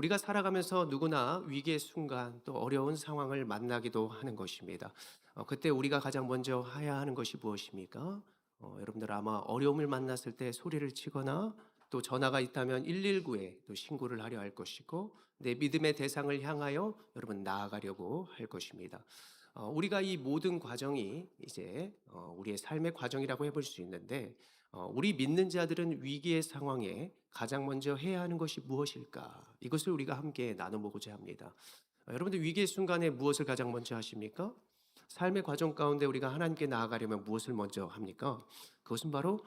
우리가 살아가면서 누구나 위기의 순간 또 어려운 상황을 만나기도 하는 것입니다. 그때 우리가 가장 먼저 해야 하는 것이 무엇입니까? 여러분들 아마 어려움을 만났을 때 소리를 치거나 또 전화가 있다면 119에 또 신고를 하려 할 것이고 내 믿음의 대상을 향하여 여러분 나아가려고 할 것입니다. 우리가 이 모든 과정이 이제 우리의 삶의 과정이라고 해볼 수 있는데 우리 믿는 자들은 위기의 상황에 가장 먼저 해야 하는 것이 무엇일까? 이것을 우리가 함께 나눠보고자 합니다. 여러분들 위기의 순간에 무엇을 가장 먼저 하십니까? 삶의 과정 가운데 우리가 하나님께 나아가려면 무엇을 먼저 합니까? 그것은 바로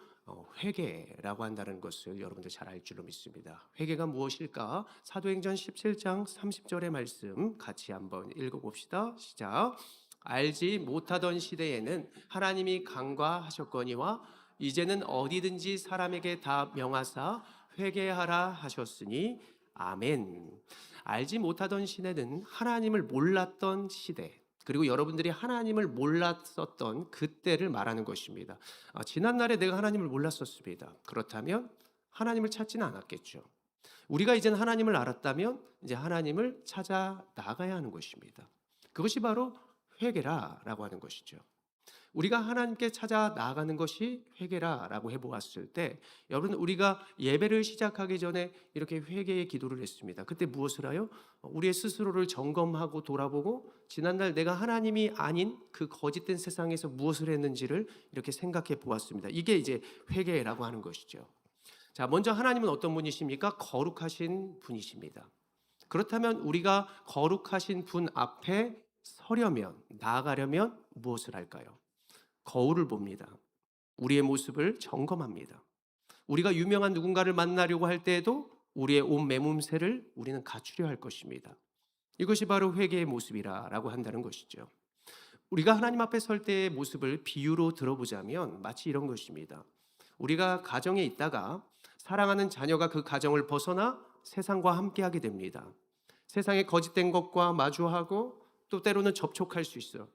회개라고 한다는 것을 여러분들 잘 알 줄로 믿습니다. 회개가 무엇일까? 사도행전 17장 30절의 말씀 같이 한번 읽어봅시다. 시작. 알지 못하던 시대에는 하나님이 간과하셨거니와 이제는 어디든지 사람에게 다 명하사 회개하라 하셨으니 아멘. 알지 못하던 시대는 하나님을 몰랐던 시대, 그리고 여러분들이 하나님을 몰랐었던 그때를 말하는 것입니다. 지난날에 내가 하나님을 몰랐었습니다. 그렇다면 하나님을 찾지는 않았겠죠. 우리가 이제는 하나님을 알았다면 이제 하나님을 찾아 나가야 하는 것입니다. 그것이 바로 회개라라고 하는 것이죠. 우리가 하나님께 찾아 나아가는 것이 회개라라고 해보았을 때 여러분 우리가 예배를 시작하기 전에 이렇게 회개의 기도를 했습니다. 그때 무엇을 하여? 우리의 스스로를 점검하고 돌아보고 지난날 내가 하나님이 아닌 그 거짓된 세상에서 무엇을 했는지를 이렇게 생각해 보았습니다. 이게 이제 회개라고 하는 것이죠. 자, 먼저 하나님은 어떤 분이십니까? 거룩하신 분이십니다. 그렇다면 우리가 거룩하신 분 앞에 서려면, 나아가려면 무엇을 할까요? 거울을 봅니다. 우리의 모습을 점검합니다. 우리가 유명한 누군가를 만나려고 할 때에도 우리의 옷 매몸새를 우리는 갖추려 할 것입니다. 이것이 바로 회개의 모습이라고 한다는 것이죠. 우리가 하나님 앞에 설 때의 모습을 비유로 들어보자면 마치 이런 것입니다. 우리가 가정에 있다가 사랑하는 자녀가 그 가정을 벗어나 세상과 함께하게 됩니다. 세상의 거짓된 것과 마주하고 또 때로는 접촉할 수 있어요.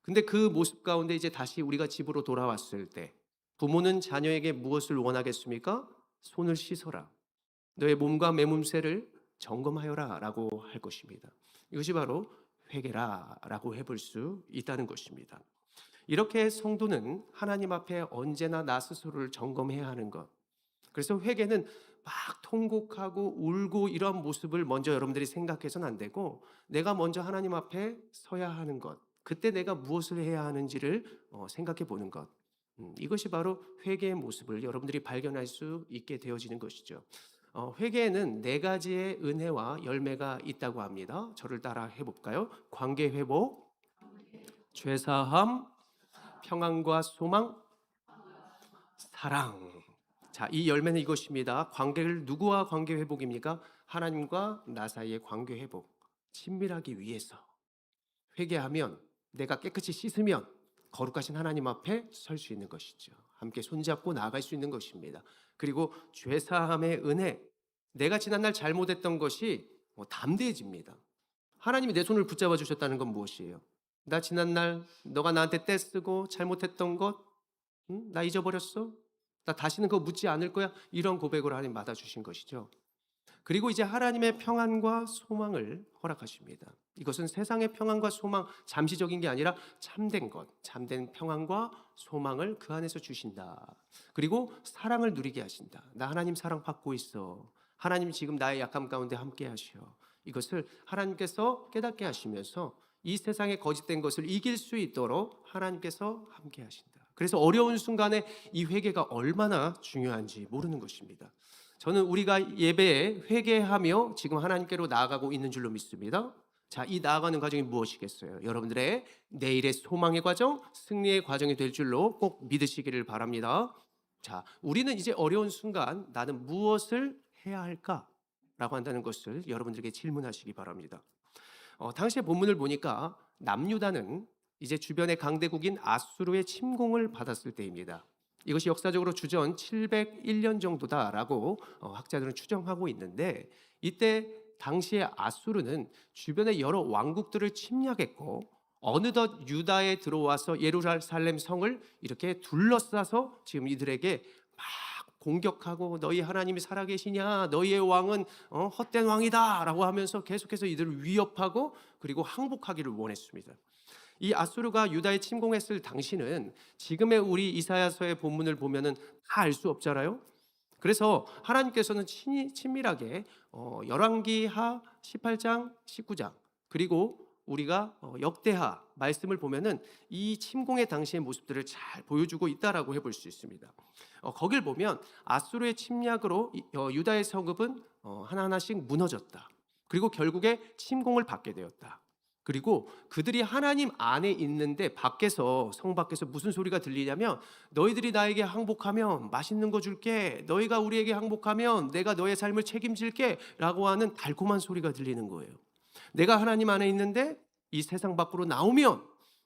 근데 그 모습 가운데 이제 다시 우리가 집으로 돌아왔을 때 부모는 자녀에게 무엇을 원하겠습니까? 손을 씻어라. 너의 몸과 매몸새를 점검하여라 라고 할 것입니다. 이것이 바로 회개라 라고 해볼 수 있다는 것입니다. 이렇게 성도는 하나님 앞에 언제나 나 스스로를 점검해야 하는 것. 그래서 회개는 막 통곡하고 울고 이런 모습을 먼저 여러분들이 생각해서는 안 되고 내가 먼저 하나님 앞에 서야 하는 것. 그때 내가 무엇을 해야 하는지를 생각해 보는 것. 이것이 바로 회개의 모습을 여러분들이 발견할 수 있게 되어지는 것이죠. 회개에는 네 가지의 은혜와 열매가 있다고 합니다. 저를 따라 해볼까요? 관계 회복, 죄사함, 평안과 소망, 사랑. 자, 이 열매는 이것입니다. 관계를 누구와 관계 회복입니까? 하나님과 나 사이의 관계 회복. 친밀하기 위해서 회개하면 내가 깨끗이 씻으면 거룩하신 하나님 앞에 설 수 있는 것이죠. 함께 손잡고 나아갈 수 있는 것입니다. 그리고 죄사함의 은혜, 내가 지난날 잘못했던 것이 담대해집니다. 하나님이 내 손을 붙잡아 주셨다는 건 무엇이에요? 나 지난날 너가 나한테 떼쓰고 잘못했던 것, 나 잊어버렸어? 나 다시는 그거 묻지 않을 거야? 이런 고백을 하나님 받아주신 것이죠. 그리고 이제 하나님의 평안과 소망을 허락하십니다. 이것은 세상의 평안과 소망, 잠시적인 게 아니라 참된 것, 참된 평안과 소망을 그 안에서 주신다. 그리고 사랑을 누리게 하신다. 나 하나님 사랑 받고 있어. 하나님 지금 나의 약함 가운데 함께 하셔. 이것을 하나님께서 깨닫게 하시면서 이 세상의 거짓된 것을 이길 수 있도록 하나님께서 함께 하신다. 그래서 어려운 순간에 이 회개가 얼마나 중요한지 모르는 것입니다. 저는 우리가 예배에 회개하며 지금 하나님께로 나아가고 있는 줄로 믿습니다. 자, 이 나아가는 과정이 무엇이겠어요? 여러분들의 내일의 소망의 과정, 승리의 과정이 될 줄로 꼭 믿으시기를 바랍니다. 자, 우리는 이제 어려운 순간 나는 무엇을 해야 할까? 라고 한다는 것을 여러분들에게 질문하시기 바랍니다. 당시의 본문을 보니까 남유다는 이제 주변의 강대국인 아수르의 침공을 받았을 때입니다. 이것이 역사적으로 주전 701년 정도다라고 학자들은 추정하고 있는데 이때 당시의 아수르는 주변의 여러 왕국들을 침략했고 어느덧 유다에 들어와서 예루살렘 성을 이렇게 둘러싸서 지금 이들에게 막 공격하고 너희 하나님이 살아계시냐, 너희의 왕은 헛된 왕이다 라고 하면서 계속해서 이들을 위협하고 그리고 항복하기를 원했습니다. 이 아수르가 유다에 침공했을 당시는 지금의 우리 이사야서의 본문을 보면은 다 알 수 없잖아요. 그래서 하나님께서는 친밀하게 열왕기하 18장, 19장 그리고 우리가 역대하 말씀을 보면은 이 침공의 당시의 모습들을 잘 보여주고 있다라고 해볼 수 있습니다. 거길 보면 아수르의 침략으로 유다의 성읍은 하나하나씩 무너졌다. 그리고 결국에 침공을 받게 되었다. 그리고 그들이 하나님 안에 있는데 밖에서, 성 밖에서 무슨 소리가 들리냐면, 너희들이 나에게 항복하면 맛있는 거 줄게, 너희가 우리에게 항복하면 내가 너의 삶을 책임질게 라고 하는 달콤한 소리가 들리는 거예요. 내가 하나님 안에 있는데 이 세상 밖으로 나오면,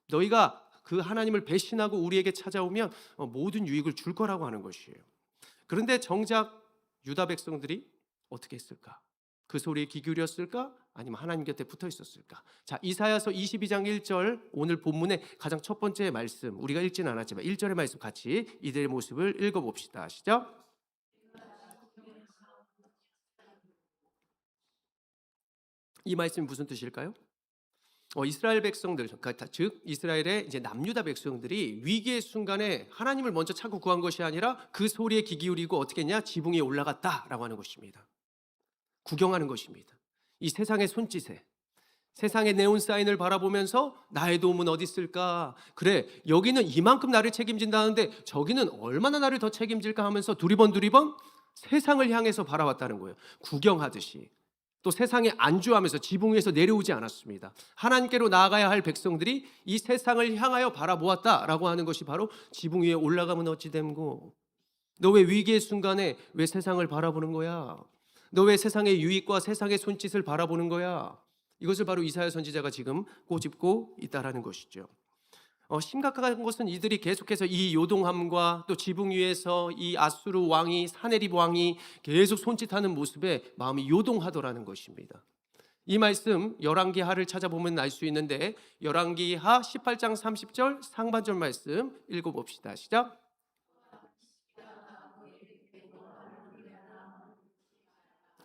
너희가 그 하나님을 배신하고 우리에게 찾아오면 모든 유익을 줄 거라고 하는 것이에요. 그런데 정작 유다 백성들이 어떻게 했을까? 그 소리에 귀 기울였을까? 아니면 하나님 곁에 붙어 있었을까? 자, 이사야서 22장 1절, 오늘 본문의 가장 첫 번째 말씀, 우리가 읽지는 않았지만 1절의 말씀 같이 이들의 모습을 읽어봅시다. 시작. 이 말씀이 무슨 뜻일까요? 이스라엘 백성들, 즉 이스라엘의 이제 남유다 백성들이 위기의 순간에 하나님을 먼저 찾고 구한 것이 아니라 그 소리에 귀 기울이고 어떻게 했냐? 지붕 위에 올라갔다라고 하는 것입니다. 구경하는 것입니다. 이 세상의 손짓에, 세상의 네온사인을 바라보면서 나의 도움은 어디 있을까? 그래, 여기는 이만큼 나를 책임진다는데 저기는 얼마나 나를 더 책임질까 하면서 두리번 세상을 향해서 바라봤다는 거예요. 구경하듯이. 또 세상에 안주하면서 지붕 위에서 내려오지 않았습니다. 하나님께로 나아가야 할 백성들이 이 세상을 향하여 바라보았다라고 하는 것이 바로 지붕 위에 올라가면 어찌 됨고, 너 왜 위기의 순간에 왜 세상을 바라보는 거야? 너 왜 세상의 유익과 세상의 손짓을 바라보는 거야? 이것을 바로 이사야 선지자가 지금 꼬집고 있다라는 것이죠. 심각한 것은 이들이 계속해서 이 요동함과 또 지붕 위에서 이 아수르 왕이, 사네립 왕이 계속 손짓하는 모습에 마음이 요동하더라는 것입니다. 이 말씀 열왕기하를 찾아보면 알 수 있는데, 열왕기하 18장 30절 상반절 말씀 읽어봅시다. 시작.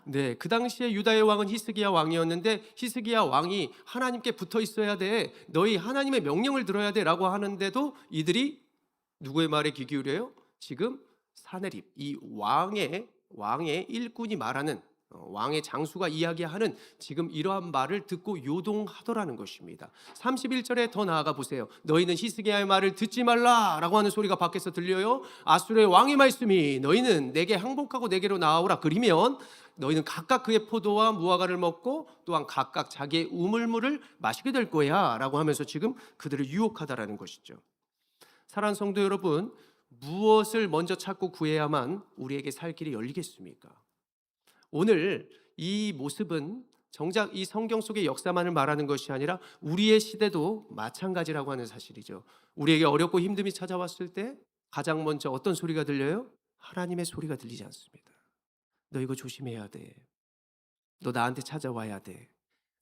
네, 그 당시에 유다의 왕은 히스기야 왕이었는데, 히스기야 왕이 하나님께 붙어 있어야 돼, 너희 하나님의 명령을 들어야 돼 라고 하는데도 이들이 누구의 말에 귀 기울여요? 지금 사네립, 이 왕의 일꾼이 말하는, 왕의 장수가 이야기하는 지금 이러한 말을 듣고 요동하더라는 것입니다. 31절에 더 나아가 보세요. 너희는 히스기야의 말을 듣지 말라 라고 하는 소리가 밖에서 들려요. 아수르의 왕의 말씀이 너희는 내게 항복하고 내게로 나오라 그리면 너희는 각각 그의 포도와 무화과를 먹고 또한 각각 자기의 우물물을 마시게 될 거야 라고 하면서 지금 그들을 유혹하다라는 것이죠. 사랑하는 성도 여러분, 무엇을 먼저 찾고 구해야만 우리에게 살 길이 열리겠습니까? 오늘 이 모습은 정작 이 성경 속의 역사만을 말하는 것이 아니라 우리의 시대도 마찬가지라고 하는 사실이죠. 우리에게 어렵고 힘듦이 찾아왔을 때 가장 먼저 어떤 소리가 들려요? 하나님의 소리가 들리지 않습니다. 너 이거 조심해야 돼. 너 나한테 찾아와야 돼.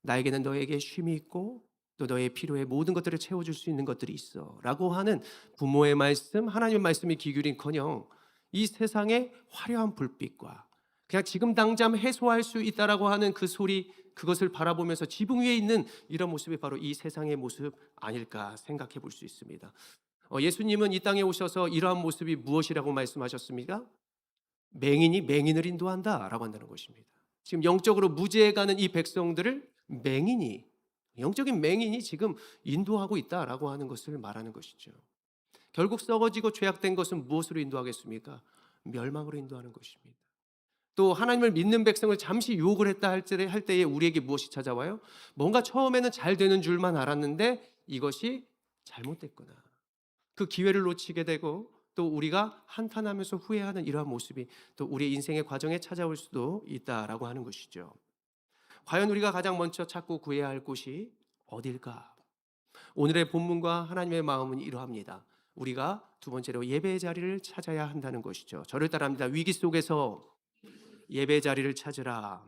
나에게는 너에게 쉼이 있고 또 너의 필요에 모든 것들을 채워줄 수 있는 것들이 있어 라고 하는 부모의 말씀, 하나님의 말씀이 귀 기울인커녕 이 세상의 화려한 불빛과 그냥 지금 당장 해소할 수 있다라고 하는 그 소리, 그것을 바라보면서 지붕 위에 있는 이런 모습이 바로 이 세상의 모습 아닐까 생각해 볼 수 있습니다. 예수님은 이 땅에 오셔서 이러한 모습이 무엇이라고 말씀하셨습니까? 맹인이 맹인을 인도한다라고 한다는 것입니다. 지금 영적으로 무지해가는 이 백성들을 영적인 맹인이 지금 인도하고 있다라고 하는 것을 말하는 것이죠. 결국 썩어지고 죄악된 것은 무엇으로 인도하겠습니까? 멸망으로 인도하는 것입니다. 또 하나님을 믿는 백성을 잠시 유혹을 했다 할 때에 우리에게 무엇이 찾아와요? 뭔가 처음에는 잘 되는 줄만 알았는데 이것이 잘못됐구나. 그 기회를 놓치게 되고 또 우리가 한탄하면서 후회하는 이러한 모습이 또 우리 인생의 과정에 찾아올 수도 있다라고 하는 것이죠. 과연 우리가 가장 먼저 찾고 구해야 할 곳이 어딜까? 오늘의 본문과 하나님의 마음은 이러합니다. 우리가 두 번째로 예배의 자리를 찾아야 한다는 것이죠. 저를 따라합니다. 위기 속에서 예배의 자리를 찾으라.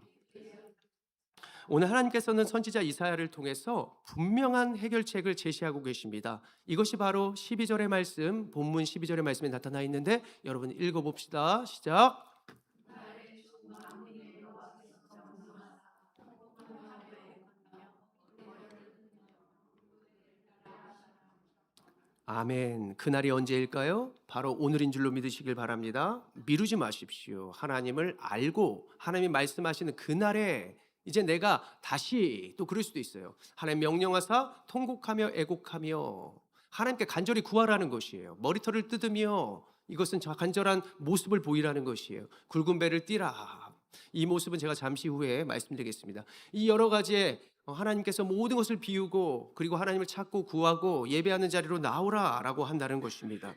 오늘 하나님께서는 선지자 이사야를 통해서 분명한 해결책을 제시하고 계십니다. 이것이 바로 12절의 말씀, 본문 12절의 말씀에 나타나 있는데 여러분 읽어봅시다. 시작. 아멘. 그날이 언제일까요? 바로 오늘인 줄로 믿으시길 바랍니다. 미루지 마십시오. 하나님을 알고 하나님이 말씀하시는 그날에 이제 내가 다시 또 그럴 수도 있어요. 하나님 명령하사 통곡하며 애곡하며 하나님께 간절히 구하라는 것이에요. 머리털을 뜯으며 이것은 저 간절한 모습을 보이라는 것이에요. 굵은 배를 띠라. 이 모습은 제가 잠시 후에 말씀드리겠습니다. 이 여러 가지의 하나님께서 모든 것을 비우고 그리고 하나님을 찾고 구하고 예배하는 자리로 나오라라고 한다는 것입니다.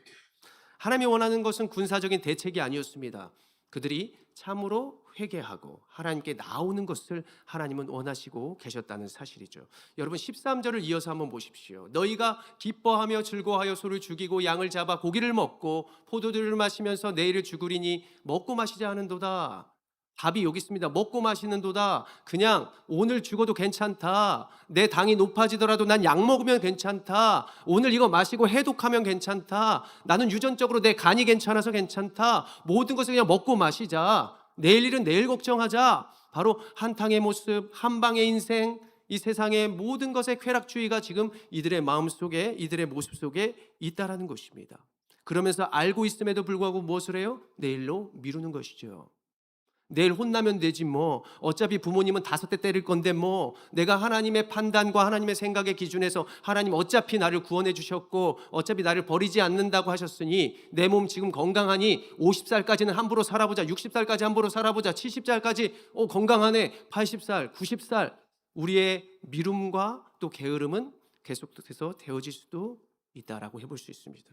하나님이 원하는 것은 군사적인 대책이 아니었습니다. 그들이 참으로 회개하고 하나님께 나오는 것을 하나님은 원하시고 계셨다는 사실이죠. 여러분 13절을 이어서 한번 보십시오. 너희가 기뻐하며 즐거워하여 소를 죽이고 양을 잡아 고기를 먹고 포도주를 마시면서 내일을 죽으리니 먹고 마시자 하는도다. 답이 여기 있습니다. 먹고 마시는도다. 그냥 오늘 죽어도 괜찮다. 내 당이 높아지더라도 난 약 먹으면 괜찮다. 오늘 이거 마시고 해독하면 괜찮다. 나는 유전적으로 내 간이 괜찮아서 괜찮다. 모든 것을 그냥 먹고 마시자. 내일 일은 내일 걱정하자. 바로 한탕의 모습, 한방의 인생, 이 세상의 모든 것의 쾌락주의가 지금 이들의 마음속에, 이들의 모습 속에 있다라는 것입니다. 그러면서 알고 있음에도 불구하고 무엇을 해요? 내일로 미루는 것이죠. 내일 혼나면 되지 뭐. 어차피 부모님은 5대 때릴 건데 뭐. 내가 하나님의 판단과 하나님의 생각의 기준에서 하나님 어차피 나를 구원해 주셨고 어차피 나를 버리지 않는다고 하셨으니 내 몸 지금 건강하니 50살까지는 함부로 살아보자. 60살까지 함부로 살아보자. 70살까지 건강하네. 80살, 90살. 우리의 미움과 또 게으름은 계속해서 되어질 수도 있다라고 해볼 수 있습니다.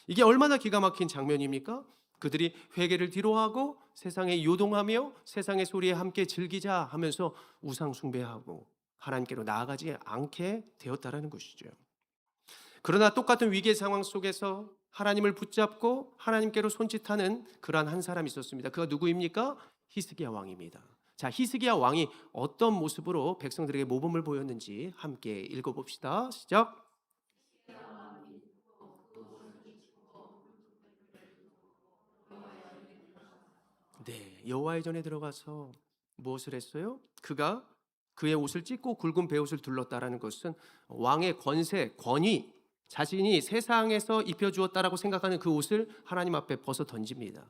이게 얼마나 기가 막힌 장면입니까? 그들이 회개를 뒤로하고 세상에 요동하며 세상의 소리에 함께 즐기자 하면서 우상 숭배하고 하나님께로 나아가지 않게 되었다라는 것이죠. 그러나 똑같은 위기의 상황 속에서 하나님을 붙잡고 하나님께로 손짓하는 그러한 한 사람이 있었습니다. 그가 누구입니까? 히스기야 왕입니다. 자, 히스기야 왕이 어떤 모습으로 백성들에게 모범을 보였는지 함께 읽어봅시다. 시작. 네, 여호와의 전에 들어가서 무엇을 했어요? 그가 그의 옷을 찢고 굵은 베옷을 둘렀다라는 것은 왕의 권세, 권위, 자신이 세상에서 입혀주었다라고 생각하는 그 옷을 하나님 앞에 벗어 던집니다.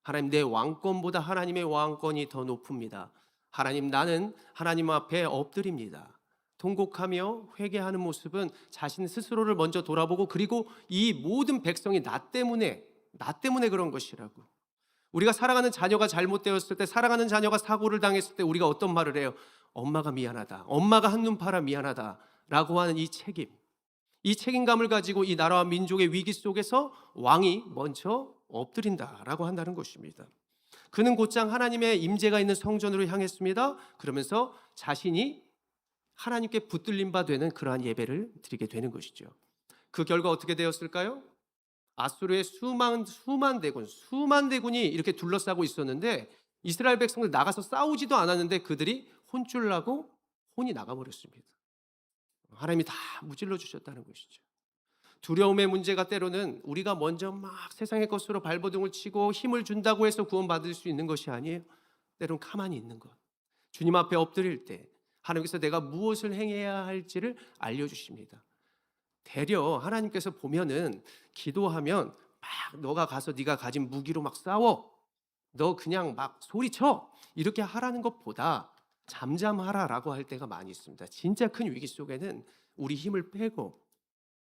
하나님, 내 왕권보다 하나님의 왕권이 더 높습니다. 하나님, 나는 하나님 앞에 엎드립니다. 통곡하며 회개하는 모습은 자신 스스로를 먼저 돌아보고 그리고 이 모든 백성이 나 때문에 그런 것이라고. 우리가 사랑하는 자녀가 잘못되었을 때, 사랑하는 자녀가 사고를 당했을 때 우리가 어떤 말을 해요? 엄마가 미안하다. 엄마가 한눈 팔아 미안하다. 라고 하는 이 책임. 이 책임감을 가지고 이 나라와 민족의 위기 속에서 왕이 먼저 엎드린다라고 한다는 것입니다. 그는 곧장 하나님의 임재가 있는 성전으로 향했습니다. 그러면서 자신이 하나님께 붙들린 바 되는 그러한 예배를 드리게 되는 것이죠. 그 결과 어떻게 되었을까요? 아수르의 수만 대군이 이렇게 둘러싸고 있었는데 이스라엘 백성들 나가서 싸우지도 않았는데 그들이 혼쭐 나고 혼이 나가버렸습니다. 하나님이 다 무질러 주셨다는 것이죠. 두려움의 문제가 때로는 우리가 먼저 막 세상의 것으로 발버둥을 치고 힘을 준다고 해서 구원받을 수 있는 것이 아니에요. 때로는 가만히 있는 것. 주님 앞에 엎드릴 때 하나님께서 내가 무엇을 행해야 할지를 알려주십니다. 되려 하나님께서 보면은 기도하면 막 너가 가서 네가 가진 무기로 막 싸워. 너 그냥 막 소리쳐. 이렇게 하라는 것보다 잠잠하라라고 할 때가 많이 있습니다. 진짜 큰 위기 속에는 우리 힘을 빼고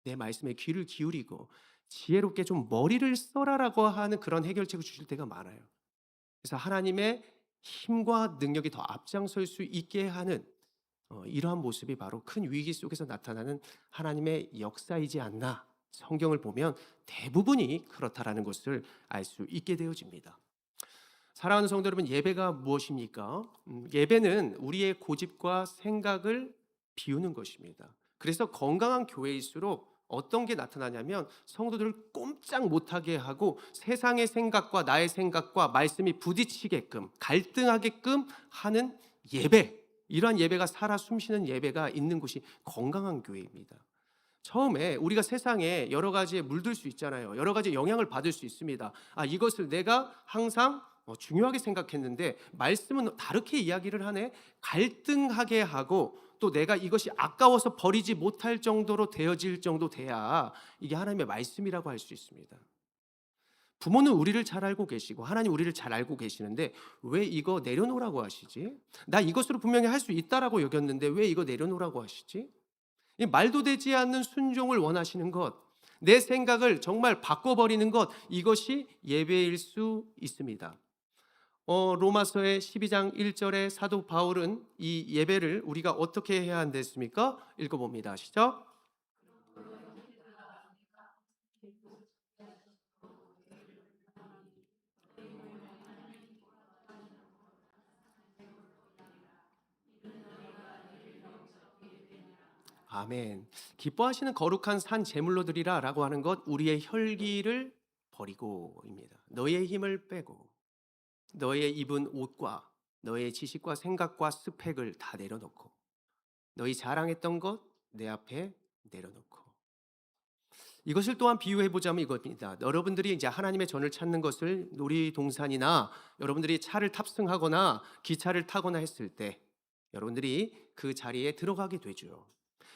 내 말씀에 귀를 기울이고 지혜롭게 좀 머리를 써라라고 하는 그런 해결책을 주실 때가 많아요. 그래서 하나님의 힘과 능력이 더 앞장설 수 있게 하는 이러한 모습이 바로 큰 위기 속에서 나타나는 하나님의 역사이지 않나. 성경을 보면 대부분이 그렇다라는 것을 알 수 있게 되어집니다. 사랑하는 성도 여러분, 예배가 무엇입니까? 예배는 우리의 고집과 생각을 비우는 것입니다. 그래서 건강한 교회일수록 어떤 게 나타나냐면 성도들을 꼼짝 못하게 하고 세상의 생각과 나의 생각과 말씀이 부딪히게끔 갈등하게끔 하는 예배, 이러한 예배가 살아 숨쉬는 예배가 있는 곳이 건강한 교회입니다. 처음에 우리가 세상에 여러 가지에 물들 수 있잖아요. 여러 가지 영향을 받을 수 있습니다. 이것을 내가 항상 중요하게 생각했는데 말씀은 다르게 이야기를 하네. 갈등하게 하고 또 내가 이것이 아까워서 버리지 못할 정도로 되어질 정도 돼야 이게 하나님의 말씀이라고 할 수 있습니다. 부모는 우리를 잘 알고 계시고 하나님 우리를 잘 알고 계시는데 왜 이거 내려놓으라고 하시지? 나 이것으로 분명히 할 수 있다라고 여겼는데 왜 이거 내려놓으라고 하시지? 이 말도 되지 않는 순종을 원하시는 것, 내 생각을 정말 바꿔버리는 것, 이것이 예배일 수 있습니다. 로마서의 12장 1절에 사도 바울은 이 예배를 우리가 어떻게 해야 한댔습니까? 읽어봅니다. 시작. 아멘. 기뻐하시는 거룩한 산 제물로 드리라라고 하는 것, 우리의 혈기를 버리고입니다. 너의 힘을 빼고 너의 입은 옷과 너의 지식과 생각과 스펙을 다 내려놓고 너희 자랑했던 것 내 앞에 내려놓고, 이것을 또한 비유해 보자면 이겁니다. 여러분들이 이제 하나님의 전을 찾는 것을 놀이동산이나 여러분들이 차를 탑승하거나 기차를 타거나 했을 때 여러분들이 그 자리에 들어가게 되죠.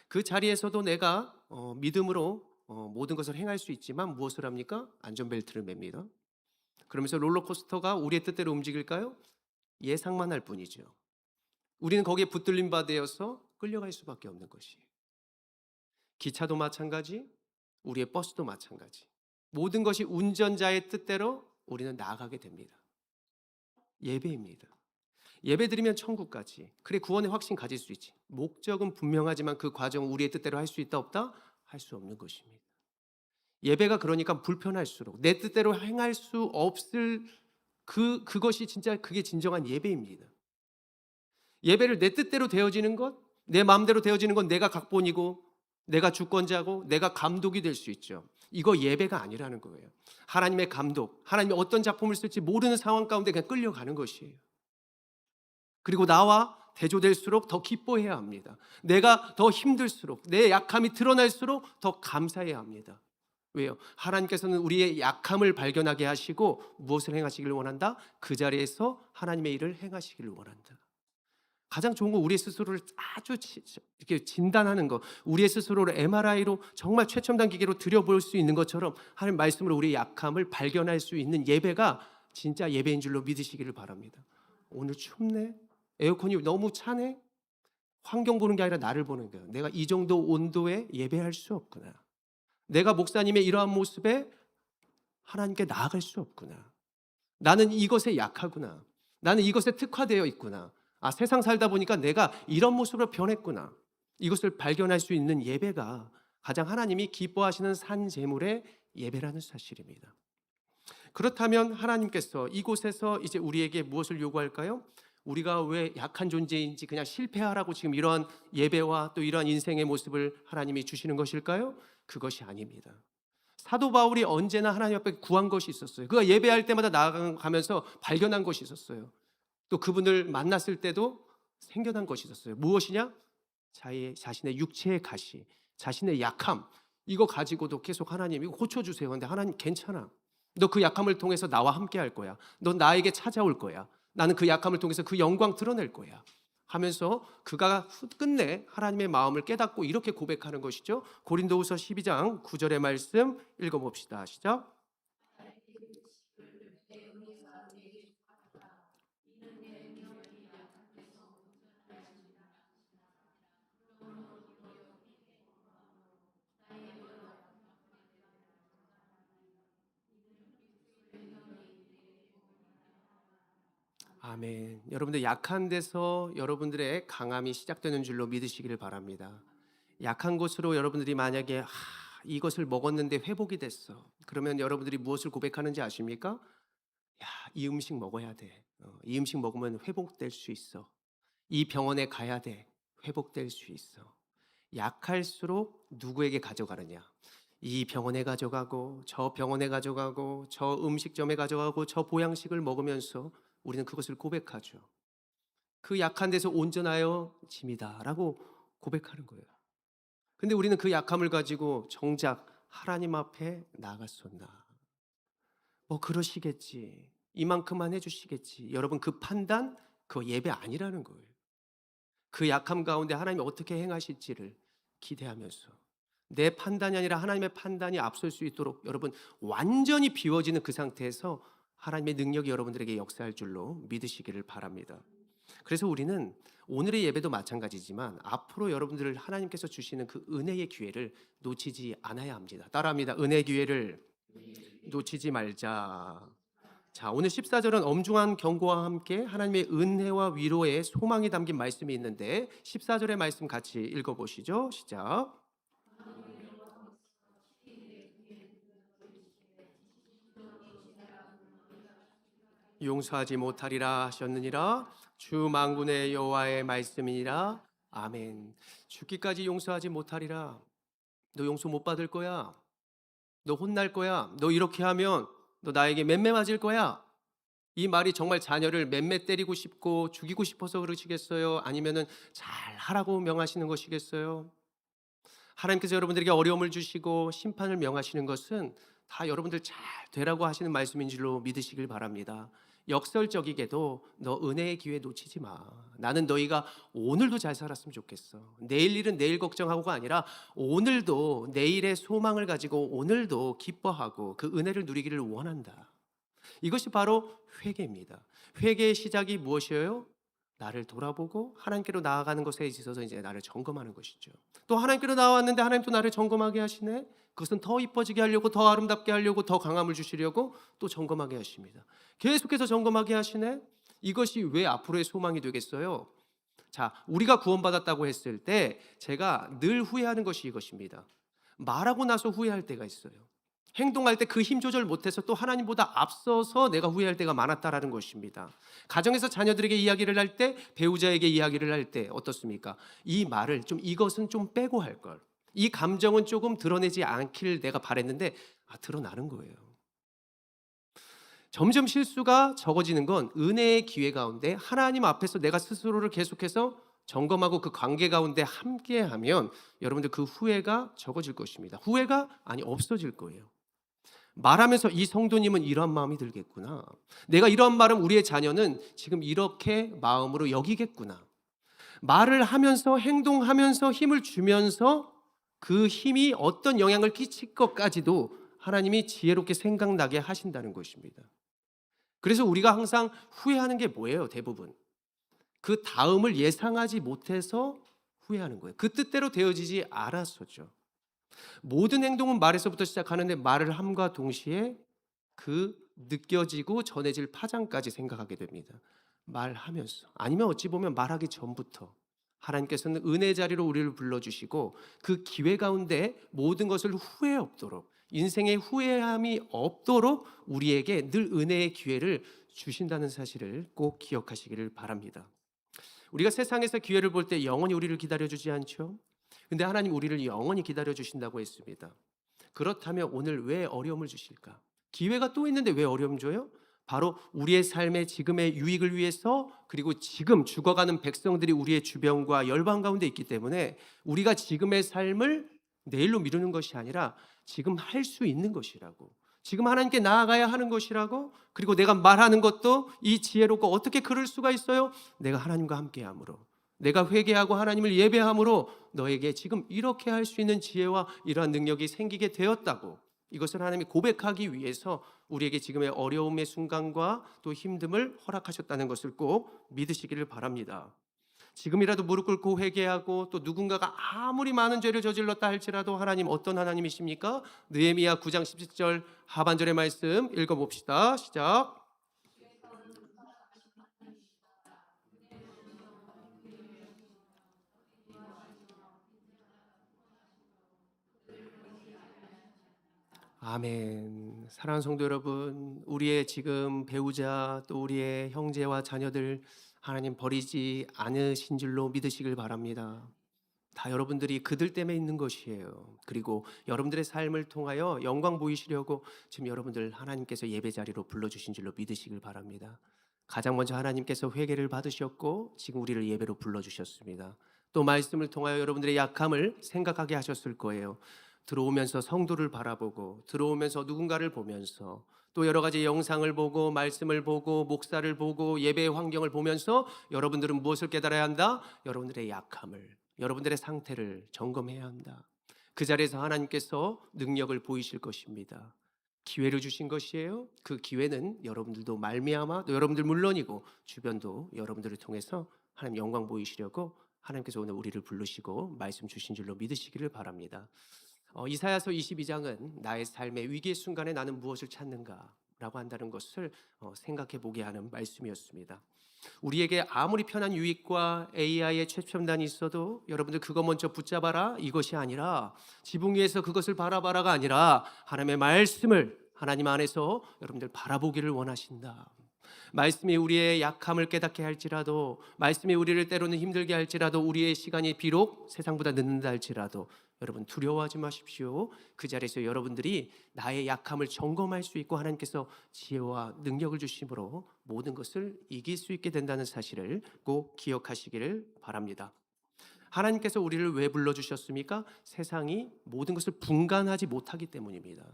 그 자리에서도 내가 믿음으로 모든 것을 행할 수 있지만 무엇을 합니까? 안전벨트를 맵니다. 그러면서 롤러코스터가 우리의 뜻대로 움직일까요? 예상만 할 뿐이죠. 우리는 거기에 붙들림 바되어서 끌려갈 수밖에 없는 것이에요. 기차도 마찬가지, 우리의 버스도 마찬가지. 모든 것이 운전자의 뜻대로 우리는 나아가게 됩니다. 예배입니다. 예배 드리면 천국까지. 그래, 구원의 확신 가질 수 있지. 목적은 분명하지만 그 과정은 우리의 뜻대로 할 수 있다 없다? 할 수 없는 것입니다. 예배가 그러니까 불편할수록 내 뜻대로 행할 수 없을 그것이 진짜 그게 진정한 예배입니다. 예배를 내 뜻대로 되어지는 것, 내 마음대로 되어지는 건 내가 각본이고 내가 주권자고 내가 감독이 될 수 있죠. 이거 예배가 아니라는 거예요. 하나님의 감독, 하나님이 어떤 작품을 쓸지 모르는 상황 가운데 그냥 끌려가는 것이에요. 그리고 나와 대조될수록 더 기뻐해야 합니다. 내가 더 힘들수록, 내 약함이 드러날수록 더 감사해야 합니다. 왜요? 하나님께서는 우리의 약함을 발견하게 하시고 무엇을 행하시기를 원한다? 그 자리에서 하나님의 일을 행하시기를 원한다. 가장 좋은 건 우리의 스스로를 아주 이렇게 진단하는 것, 우리의 스스로를 MRI로 정말 최첨단 기계로 들여볼 수 있는 것처럼 하나님 말씀으로 우리의 약함을 발견할 수 있는 예배가 진짜 예배인 줄로 믿으시기를 바랍니다. 오늘 춥네? 에어컨이 너무 차네? 환경 보는 게 아니라 나를 보는 거예요. 내가 이 정도 온도에 예배할 수 없구나. 내가 목사님의 이러한 모습에 하나님께 나아갈 수 없구나. 나는 이것에 약하구나. 나는 이것에 특화되어 있구나. 세상 살다 보니까 내가 이런 모습으로 변했구나. 이것을 발견할 수 있는 예배가 가장 하나님이 기뻐하시는 산 제물의 예배라는 사실입니다. 그렇다면 하나님께서 이곳에서 이제 우리에게 무엇을 요구할까요? 우리가 왜 약한 존재인지 그냥 실패하라고 지금 이러한 예배와 또 이러한 인생의 모습을 하나님이 주시는 것일까요? 그것이 아닙니다. 사도 바울이 언제나 하나님 앞에 구한 것이 있었어요. 그가 예배할 때마다 나아가면서 발견한 것이 있었어요. 또 그분을 만났을 때도 생겨난 것이 있었어요. 무엇이냐? 자신의 육체의 가시, 자신의 약함, 이거 가지고도 계속 하나님 이거 고쳐주세요. 근데 하나님 괜찮아. 너 그 약함을 통해서 나와 함께 할 거야. 너 나에게 찾아올 거야. 나는 그 약함을 통해서 그 영광 드러낼 거야. 하면서 그가 끝내 하나님의 마음을 깨닫고 이렇게 고백하는 것이죠. 고린도후서 12장 9절의 말씀 읽어봅시다. 시작. 아멘. 여러분들 약한 데서 여러분들의 강함이 시작되는 줄로 믿으시기를 바랍니다. 약한 곳으로 여러분들이 만약에 이것을 먹었는데 회복이 됐어. 그러면 여러분들이 무엇을 고백하는지 아십니까? 야, 이 음식 먹어야 돼. 이 음식 먹으면 회복될 수 있어. 이 병원에 가야 돼. 회복될 수 있어. 약할수록 누구에게 가져가느냐? 이 병원에 가져가고 저 병원에 가져가고 저 음식점에 가져가고 저 보양식을 먹으면서 우리는 그것을 고백하죠. 그 약한 데서 온전하여 짐이다라고 고백하는 거예요. 근데 우리는 그 약함을 가지고 정작 하나님 앞에 나아갔었나? 뭐 그러시겠지. 이만큼만 해주시겠지. 여러분 그 판단, 그거 예배 아니라는 거예요. 그 약함 가운데 하나님이 어떻게 행하실지를 기대하면서 내 판단이 아니라 하나님의 판단이 앞설 수 있도록 여러분 완전히 비워지는 그 상태에서 하나님의 능력이 여러분들에게 역사할 줄로 믿으시기를 바랍니다. 그래서 우리는 오늘의 예배도 마찬가지지만 앞으로 여러분들을 하나님께서 주시는 그 은혜의 기회를 놓치지 않아야 합니다. 따라합니다. 은혜의 기회를 놓치지 말자. 자, 오늘 14절은 엄중한 경고와 함께 하나님의 은혜와 위로의 소망이 담긴 말씀이 있는데 14절의 말씀 같이 읽어보시죠. 시작. 용서하지 못하리라 하셨느니라. 주 만군의 여호와의 말씀이니라. 아멘. 죽기까지 용서하지 못하리라. 너 용서 못 받을 거야. 너 혼날 거야. 너 이렇게 하면 너 나에게 맴매 맞을 거야. 이 말이 정말 자녀를 맴매 때리고 싶고 죽이고 싶어서 그러시겠어요? 아니면은 잘 하라고 명하시는 것이겠어요? 하나님께서 여러분들에게 어려움을 주시고 심판을 명하시는 것은 다 여러분들 잘 되라고 하시는 말씀인 줄로 믿으시길 바랍니다. 역설적이게도 너 은혜의 기회 놓치지 마. 나는 너희가 오늘도 잘 살았으면 좋겠어. 내일 일은 내일 걱정하고가 아니라 오늘도 내일의 소망을 가지고 오늘도 기뻐하고 그 은혜를 누리기를 원한다. 이것이 바로 회개입니다. 회개의 시작이 무엇이에요? 나를 돌아보고 하나님께로 나아가는 것에 있어서 이제 나를 점검하는 것이죠. 또 하나님께로 나왔는데 하나님 또 나를 점검하게 하시네. 그것은 더 이뻐지게 하려고, 더 아름답게 하려고, 더 강함을 주시려고 또 점검하게 하십니다. 계속해서 점검하게 하시네. 이것이 왜 앞으로의 소망이 되겠어요? 자, 우리가 구원받았다고 했을 때 제가 늘 후회하는 것이 이것입니다. 말하고 나서 후회할 때가 있어요. 행동할 때 그 힘 조절 못해서 또 하나님보다 앞서서 내가 후회할 때가 많았다라는 것입니다. 가정에서 자녀들에게 이야기를 할 때, 배우자에게 이야기를 할 때 어떻습니까? 이 말을 좀 이것은 좀 빼고 할 걸. 이 감정은 조금 드러내지 않길 내가 바랬는데 드러나는 거예요. 점점 실수가 적어지는 건 은혜의 기회 가운데 하나님 앞에서 내가 스스로를 계속해서 점검하고 그 관계 가운데 함께하면 여러분들 그 후회가 적어질 것입니다. 후회가 없어질 거예요. 말하면서 이 성도님은 이러한 마음이 들겠구나. 내가 이러한 말은 우리의 자녀는 지금 이렇게 마음으로 여기겠구나. 말을 하면서 행동하면서 힘을 주면서 그 힘이 어떤 영향을 끼칠 것까지도 하나님이 지혜롭게 생각나게 하신다는 것입니다. 그래서 우리가 항상 후회하는 게 뭐예요? 대부분 그 다음을 예상하지 못해서 후회하는 거예요. 그 뜻대로 되어지지 않았었죠. 모든 행동은 말에서부터 시작하는데 말을 함과 동시에 그 느껴지고 전해질 파장까지 생각하게 됩니다. 말하면서 아니면 어찌 보면 말하기 전부터 하나님께서는 은혜 자리로 우리를 불러주시고 그 기회 가운데 모든 것을 후회 없도록 인생의 후회함이 없도록 우리에게 늘 은혜의 기회를 주신다는 사실을 꼭 기억하시기를 바랍니다. 우리가 세상에서 기회를 볼 때 영원히 우리를 기다려주지 않죠? 근데 하나님 우리를 영원히 기다려주신다고 했습니다. 그렇다면 오늘 왜 어려움을 주실까? 기회가 또 있는데 왜 어려움 줘요? 바로 우리의 삶의 지금의 유익을 위해서 그리고 지금 죽어가는 백성들이 우리의 주변과 열방 가운데 있기 때문에 우리가 지금의 삶을 내일로 미루는 것이 아니라 지금 할 수 있는 것이라고 지금 하나님께 나아가야 하는 것이라고 그리고 내가 말하는 것도 이 지혜롭고 어떻게 그럴 수가 있어요? 내가 하나님과 함께함으로 내가 회개하고 하나님을 예배함으로 너에게 지금 이렇게 할 수 있는 지혜와 이러한 능력이 생기게 되었다고 이것을 하나님이 고백하기 위해서 우리에게 지금의 어려움의 순간과 또 힘듦을 허락하셨다는 것을 꼭 믿으시기를 바랍니다. 지금이라도 무릎 꿇고 회개하고 또 누군가가 아무리 많은 죄를 저질렀다 할지라도 하나님 어떤 하나님이십니까? 느헤미야 9장 17절 하반절의 말씀 읽어봅시다. 시작. 아멘. 사랑하는 성도 여러분, 우리의 지금 배우자 또 우리의 형제와 자녀들 하나님 버리지 않으신 줄로 믿으시길 바랍니다. 다 여러분들이 그들 때문에 있는 것이에요. 그리고 여러분들의 삶을 통하여 영광 보이시려고 지금 여러분들 하나님께서 예배 자리로 불러주신 줄로 믿으시길 바랍니다. 가장 먼저 하나님께서 회개를 받으셨고 지금 우리를 예배로 불러주셨습니다. 또 말씀을 통하여 여러분들의 약함을 생각하게 하셨을 거예요. 들어오면서 성도를 바라보고 들어오면서 누군가를 보면서 또 여러 가지 영상을 보고 말씀을 보고 목사를 보고 예배의 환경을 보면서 여러분들은 무엇을 깨달아야 한다? 여러분들의 약함을, 여러분들의 상태를 점검해야 한다. 그 자리에서 하나님께서 능력을 보이실 것입니다. 기회를 주신 것이에요. 그 기회는 여러분들도 말미암아 또 여러분들 물론이고 주변도 여러분들을 통해서 하나님 영광 보이시려고 하나님께서 오늘 우리를 부르시고 말씀 주신 줄로 믿으시기를 바랍니다. 이사야서 22장은 나의 삶의 위기의 순간에 나는 무엇을 찾는가 라고 한다는 것을 생각해 보게 하는 말씀이었습니다. 우리에게 아무리 편한 유익과 AI의 최첨단이 있어도 여러분들 그거 먼저 붙잡아라 이것이 아니라 지붕 위에서 그것을 바라봐라가 아니라 하나님의 말씀을 하나님 안에서 여러분들 바라보기를 원하신다. 말씀이 우리의 약함을 깨닫게 할지라도, 말씀이 우리를 때로는 힘들게 할지라도, 우리의 시간이 비록 세상보다 늦는다 할지라도 여러분 두려워하지 마십시오. 그 자리에서 여러분들이 나의 약함을 점검할 수 있고 하나님께서 지혜와 능력을 주심으로 모든 것을 이길 수 있게 된다는 사실을 꼭 기억하시기를 바랍니다. 하나님께서 우리를 왜 불러주셨습니까? 세상이 모든 것을 분간하지 못하기 때문입니다.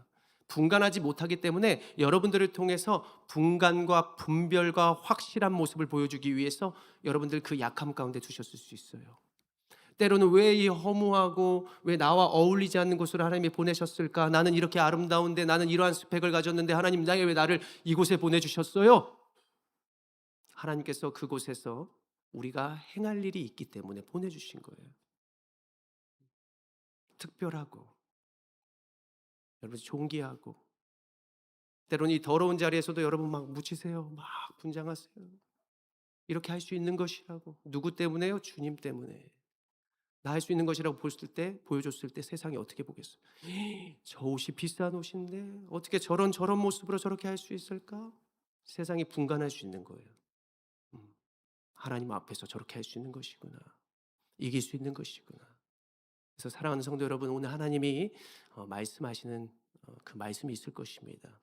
분간하지 못하기 때문에 여러분들을 통해서 분간과 분별과 확실한 모습을 보여주기 위해서 여러분들 그 약함 가운데 두셨을 수 있어요. 때로는 왜 이 허무하고 왜 나와 어울리지 않는 곳으로 하나님이 보내셨을까? 나는 이렇게 아름다운데, 나는 이러한 스펙을 가졌는데 하나님 왜 나를 이곳에 보내주셨어요? 하나님께서 그곳에서 우리가 행할 일이 있기 때문에 보내주신 거예요. 특별하고 여러분 존귀하고 때로는 이 더러운 자리에서도 여러분 막 묻히세요. 막 분장하세요. 이렇게 할 수 있는 것이라고. 누구 때문에요? 주님 때문에. 나 할 수 있는 것이라고 보여줬을 때 세상이 어떻게 보겠어요? 저 옷이 비싼 옷인데 어떻게 저런 모습으로 저렇게 할 수 있을까? 세상이 분간할 수 있는 거예요. 하나님 앞에서 저렇게 할 수 있는 것이구나. 이길 수 있는 것이구나. 그래서 사랑하는 성도 여러분, 오늘 하나님이 말씀하시는 그 말씀이 있을 것입니다.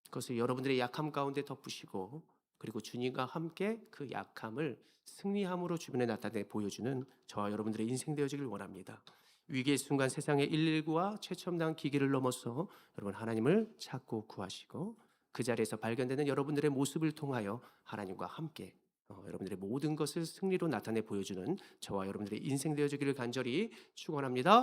그것을 여러분들의 약함 가운데 덮으시고 그리고 주님과 함께 그 약함을 승리함으로 주변에 나타내 보여주는 저와 여러분들의 인생 되어지길 원합니다. 위기의 순간 세상의 119와 최첨단 기기를 넘어서 여러분 하나님을 찾고 구하시고 그 자리에서 발견되는 여러분들의 모습을 통하여 하나님과 함께 여러분들의 모든 것을 승리로 나타내 보여주는 저와 여러분들의 인생 되어지기를 간절히 축원합니다.